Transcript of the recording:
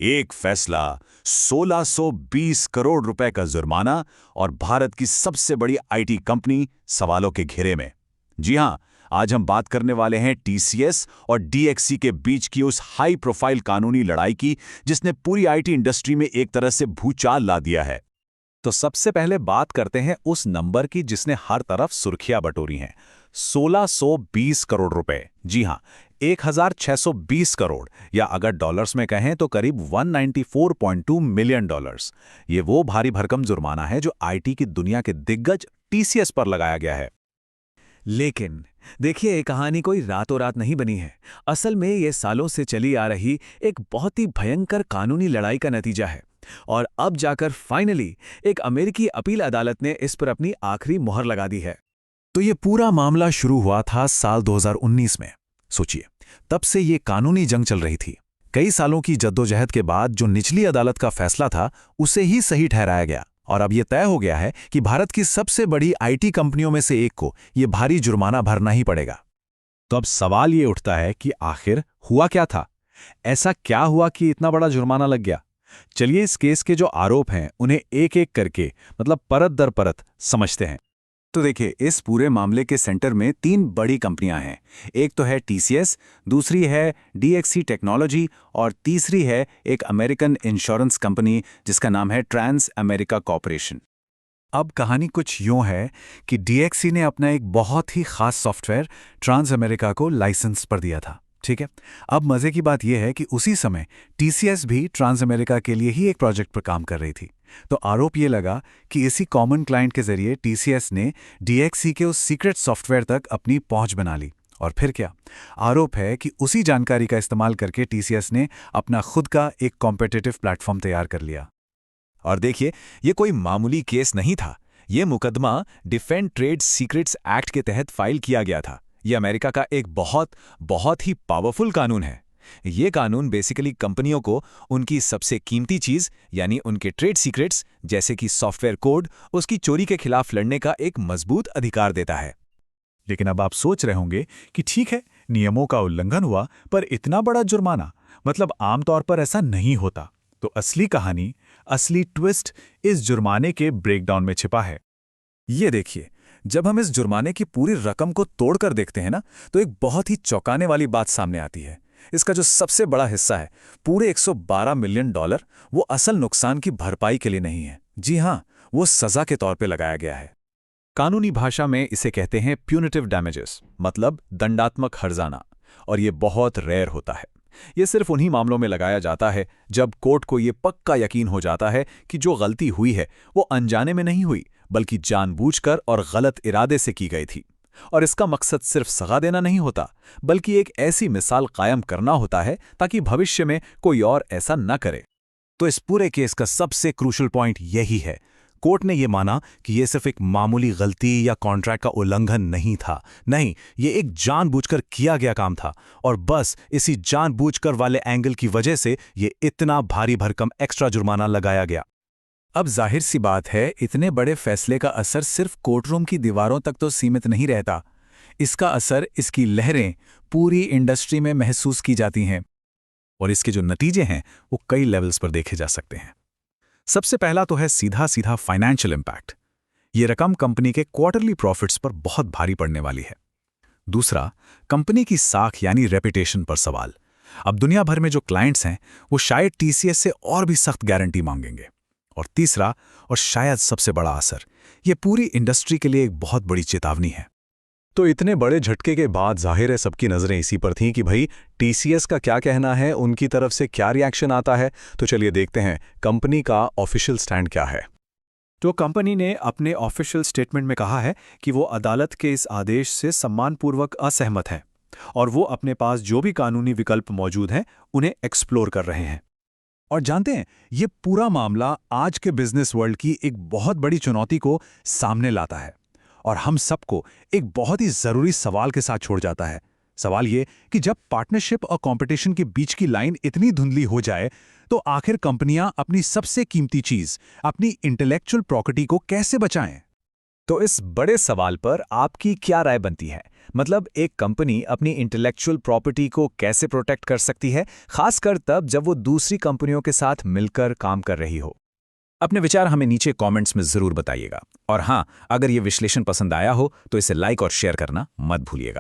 एक फैसला, 1620 करोड़ रुपए का जुर्माना और भारत की सबसे बड़ी आईटी कंपनी सवालों के घेरे में। जी हां, आज हम बात करने वाले हैं टीसीएस और डीएक्सी के बीच की उस हाई प्रोफाइल कानूनी लड़ाई की जिसने पूरी आईटी इंडस्ट्री में एक तरह से भूचाल ला दिया है। तो सबसे पहले बात करते हैं उस नंबर की जिसने हर तरफ सुर्खियां बटोरी हैं। 1620 करोड़ रुपए। जी हां, 1620 करोड़, या अगर डॉलर्स में कहें तो करीब 194.2 मिलियन डॉलर्स। ये वो भारी भरकम जुर्माना है जो आईटी की दुनिया के दिग्गज टीसीएस पर लगाया गया है। लेकिन देखिए, ये कहानी कोई रातों रात नहीं बनी है। असल में ये सालों से चली आ रही एक बहुत ही भयंकर कानूनी लड़ाई का नतीजा है। और अब जाकर फाइनली एक अमेरिकी अपील अदालत ने इस पर अपनी आखिरी मुहर लगा दी है। तो ये पूरा मामला शुरू हुआ था साल 2019 में। सोचिए, तब से ये कानूनी जंग चल रही थी। कई सालों की जद्दोजहद के बाद जो निचली अदालत का फैसला था उसे ही सही ठहराया गया, और अब यह तय हो गया है कि भारत की सबसे बड़ी आईटी कंपनियों में से एक को यह भारी जुर्माना भरना ही पड़ेगा। तो अब सवाल ये उठता है कि आखिर हुआ क्या था? ऐसा क्या हुआ कि इतना बड़ा जुर्माना लग गया? चलिए इस केस के जो आरोप हैं उन्हें एक एक करके, मतलब परत दर परत समझते हैं। तो देखिए, इस पूरे मामले के सेंटर में तीन बड़ी कंपनियां हैं। एक तो है टीसीएस, दूसरी है डीएक्सी टेक्नोलॉजी और तीसरी है एक अमेरिकन इंश्योरेंस कंपनी जिसका नाम है ट्रांस अमेरिका कॉर्पोरेशन। अब कहानी कुछ यूं है कि डीएक्सी ने अपना एक बहुत ही खास सॉफ्टवेयर ट्रांस अमेरिका को लाइसेंस पर दिया था। ठीक है, अब मजे की बात यह है कि उसी समय टीसीएस भी ट्रांस अमेरिका के लिए ही एक प्रोजेक्ट पर काम कर रही थी। तो आरोप ये लगा कि इसी कॉमन क्लाइंट के जरिए टीसीएस ने डीएक्सी के उस सीक्रेट सॉफ्टवेयर तक अपनी पहुंच बना ली। और फिर क्या, आरोप है कि उसी जानकारी का इस्तेमाल करके टीसीएस ने अपना खुद का एक कॉम्पिटिटिव प्लेटफॉर्म तैयार कर लिया। और देखिए, ये कोई मामूली केस नहीं था। ये मुकदमा डिफेंड ट्रेड सीक्रेट्स एक्ट के तहत फाइल किया गया था। ये अमेरिका का एक बहुत ही पावरफुल कानून है। ये कानून बेसिकली कंपनियों को उनकी सबसे कीमती चीज यानी उनके ट्रेड सीक्रेट्स जैसे कि सॉफ्टवेयर कोड, उसकी चोरी के खिलाफ लड़ने का एक मजबूत अधिकार देता है। लेकिन अब आप सोच रहे होंगे कि ठीक है, नियमों का उल्लंघन हुआ, पर इतना बड़ा जुर्माना, मतलब आमतौर पर ऐसा नहीं होता। तो असली कहानी, असली ट्विस्ट इस जुर्माने के ब्रेकडाउन में छिपा है। ये देखिए, जब हम इस जुर्माने की पूरी रकम को तोड़कर देखते हैं ना, तो एक बहुत ही चौंकाने वाली बात सामने आती है। इसका जो सबसे बड़ा हिस्सा है, पूरे 112 मिलियन डॉलर, वो असल नुकसान की भरपाई के लिए नहीं है। जी हां, वो सजा के तौर पे लगाया गया है। कानूनी भाषा में इसे कहते हैं प्यूनिटिव डैमेजेस, मतलब दंडात्मक हर्जाना। और ये बहुत रेयर होता है। ये सिर्फ उन्हीं मामलों में लगाया जाता है जब कोर्ट को ये पक्का यकीन हो जाता है कि जो गलती हुई है वो अनजाने में नहीं हुई, बल्कि जानबूझकर और गलत इरादे से की गई थी। और इसका मकसद सिर्फ सजा देना नहीं होता, बल्कि एक ऐसी मिसाल कायम करना होता है ताकि भविष्य में कोई और ऐसा न करे। तो इस पूरे केस का सबसे क्रूशल पॉइंट यही है, कोर्ट ने यह माना कि यह सिर्फ एक मामूली गलती या कॉन्ट्रैक्ट का उल्लंघन नहीं था। नहीं, यह एक जानबूझकर किया गया काम था, और बस इसी जानबूझकर वाले एंगल की वजह से यह इतना भारी भरकम एक्स्ट्रा जुर्माना लगाया गया। अब जाहिर सी बात है, इतने बड़े फैसले का असर सिर्फ कोर्टरूम की दीवारों तक तो सीमित नहीं रहता। इसका असर, इसकी लहरें पूरी इंडस्ट्री में महसूस की जाती हैं। और इसके जो नतीजे हैं वो कई लेवल्स पर देखे जा सकते हैं। सबसे पहला तो है सीधा सीधा फाइनेंशियल इंपैक्ट। ये रकम कंपनी के क्वार्टरली प्रॉफिट्स पर बहुत भारी पड़ने वाली है। दूसरा, कंपनी की साख यानी रेपुटेशन पर सवाल। अब दुनिया भर में जो क्लाइंट्स हैं वो शायद टीसीएस से और भी सख्त गारंटी मांगेंगे। और तीसरा, और शायद सबसे बड़ा असर, ये पूरी इंडस्ट्री के लिए एक बहुत बड़ी चेतावनी है। तो इतने बड़े झटके के बाद जाहिर है सबकी नज़रें इसी पर थीं कि भाई टीसीएस का क्या कहना है, उनकी तरफ से क्या रिएक्शन आता है। तो चलिए देखते हैं कंपनी का ऑफिशियल स्टैंड क्या है। तो कंपनी ने अपने ऑफिशियल स्टेटमेंट में कहा है कि वो अदालत के इस आदेश से सम्मानपूर्वक असहमत हैं, और वो अपने पास जो भी कानूनी विकल्प मौजूद हैं उन्हें एक्सप्लोर कर रहे हैं। और जानते हैं, ये पूरा मामला आज के बिजनेस वर्ल्ड की एक बहुत बड़ी चुनौती को सामने लाता है, और हम सबको एक बहुत ही जरूरी सवाल के साथ छोड़ जाता है। सवाल ये कि जब पार्टनरशिप और कंपटीशन के बीच की लाइन इतनी धुंधली हो जाए, तो आखिर कंपनियां अपनी सबसे कीमती चीज, अपनी इंटेलेक्चुअल प्रॉपर्टी को कैसे बचाएं? तो इस बड़े सवाल पर आपकी क्या राय बनती है? मतलब एक कंपनी अपनी इंटेलेक्चुअल प्रॉपर्टी को कैसे प्रोटेक्ट कर सकती है, खासकर तब जब वो दूसरी कंपनियों के साथ मिलकर काम कर रही हो। अपने विचार हमें नीचे कमेंट्स में ज़रूर बताइएगा। और हाँ, अगर ये विश्लेषण पसंद आया हो तो इसे लाइक और शेयर करना मत भूलिएगा।